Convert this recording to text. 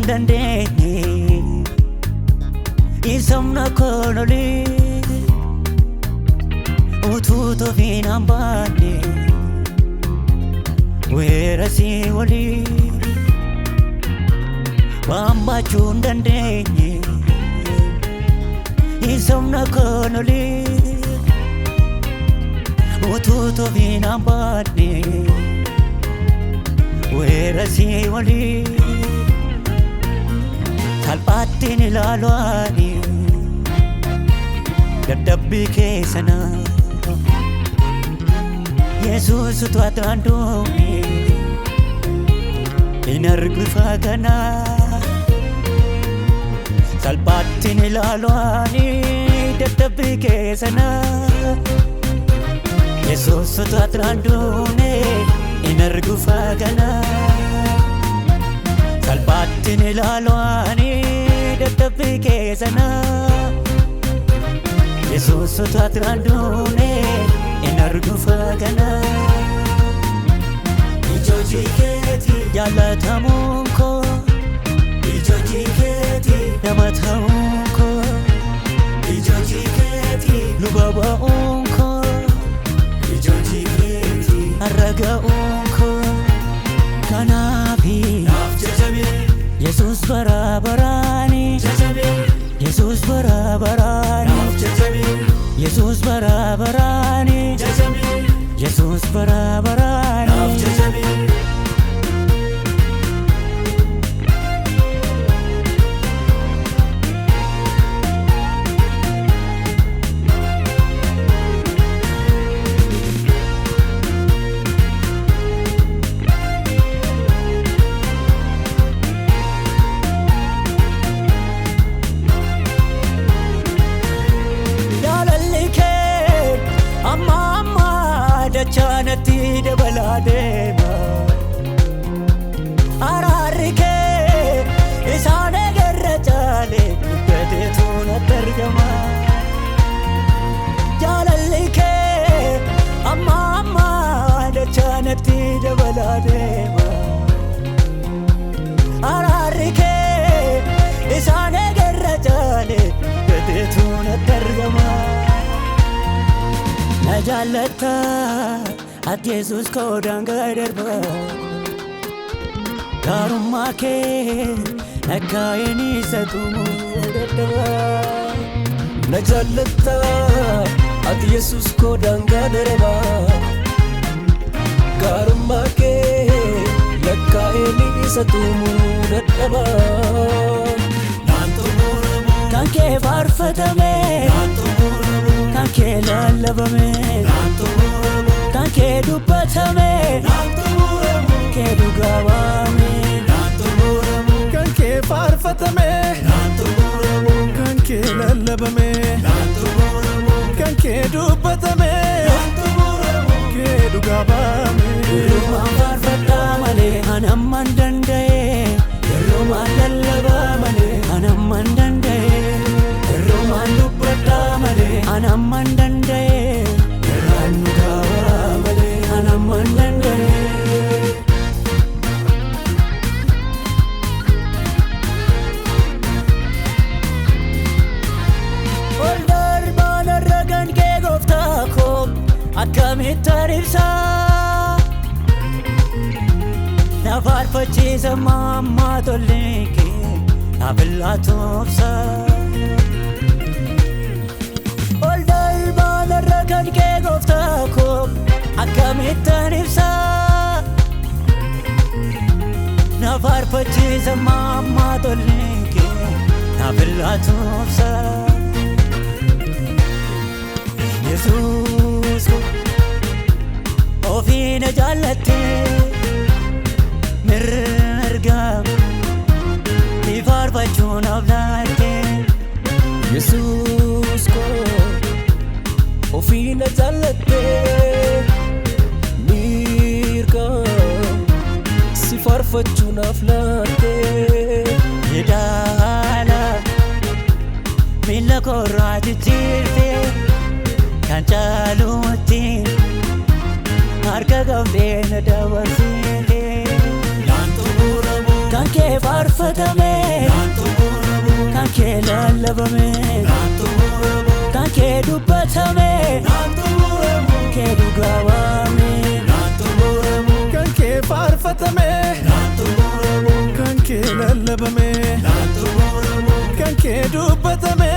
dandeenye Isamna konoli utuu tofiin hambaanne weerasii walii waan baachuu hin dandeenye Isamna konoli utuu tofiin hambaanne weerasii walii salphaattiin ilaaluani dadhabbii keessana Yesuusitu atraanduuni hin argu faagana salphaattiin ilaaluani dadhabbii keessana Yesuusitu atraanduuni hin argu faagana salphaattiin ilaaluani dadhabbii keessana Yesuusitu atraanduuni hin argu faagana Ijoojii keetii jaallatamuun koo Ijoojii keetii nama ta'uun koo Ijoojii keetii luba ba'uun koo Ijoojii keetii har'a ga'uun koo kanaafi naaf jajabee Yesuus bara baraani jajabee Yesuus bara baraani naaf jajabee Yesuus bara baraani jajabee Yesuus bara baraani naaf jajabee Chanati dabalaadeema araarri kee isaan egerra caale gateetu natti argama jaalalli kee amma dachanatti dabalaadeema araarri kee isaan egerra caale gateetu natti argama Na jaallata ati Yesuus koo daangaa darba gaarummaa kee nakkaa'een isa tumuu dadhaba Na jaallata ati Yesuus koo daangaa darba gaarummaa kee nakkaa'een isa tumuu dadhaba Kan kee faarfatame Kan kee lallabame Kan kee dubbatame Kee dhugaa baame Kan kee faarfatame Kan kee lallabame Kan kee dubbatame Kee dhugaa baame Yeroomaan faarfadhaa malee anamman danda'e Yeroomaan lallabaa malee anamman danda'e Yeroomaan dubbadhaa malee anamman danda'e Yeraan dhugaa malee anamman danda'e Ol darbaan irra kan kee gooftaa koo akkamittaan ibsaa Na faarfachiisa mammaa tollee kee na billaatoomsa Ol darbaan irra kan kee gooftaa koo akkamittaan ibsaa Na faarfachiisa mammaa tollee kee na billaatoomsa Yesuus ofii na jaallattee mirgaam ifaarfachuun aflaattee Yesuus koo ofii na jaallattee mirgaam si faarfachuun aflaattee Yedaala miila koorraa jijjiirtee kan caaluutti harka qabdee na dabarsitee kan kee faarfadhaa farfatame kan kee lallabame kan kee dubbatame kee dhugaawame kan kee farfatame kan kee lallabame kan kee dubbatame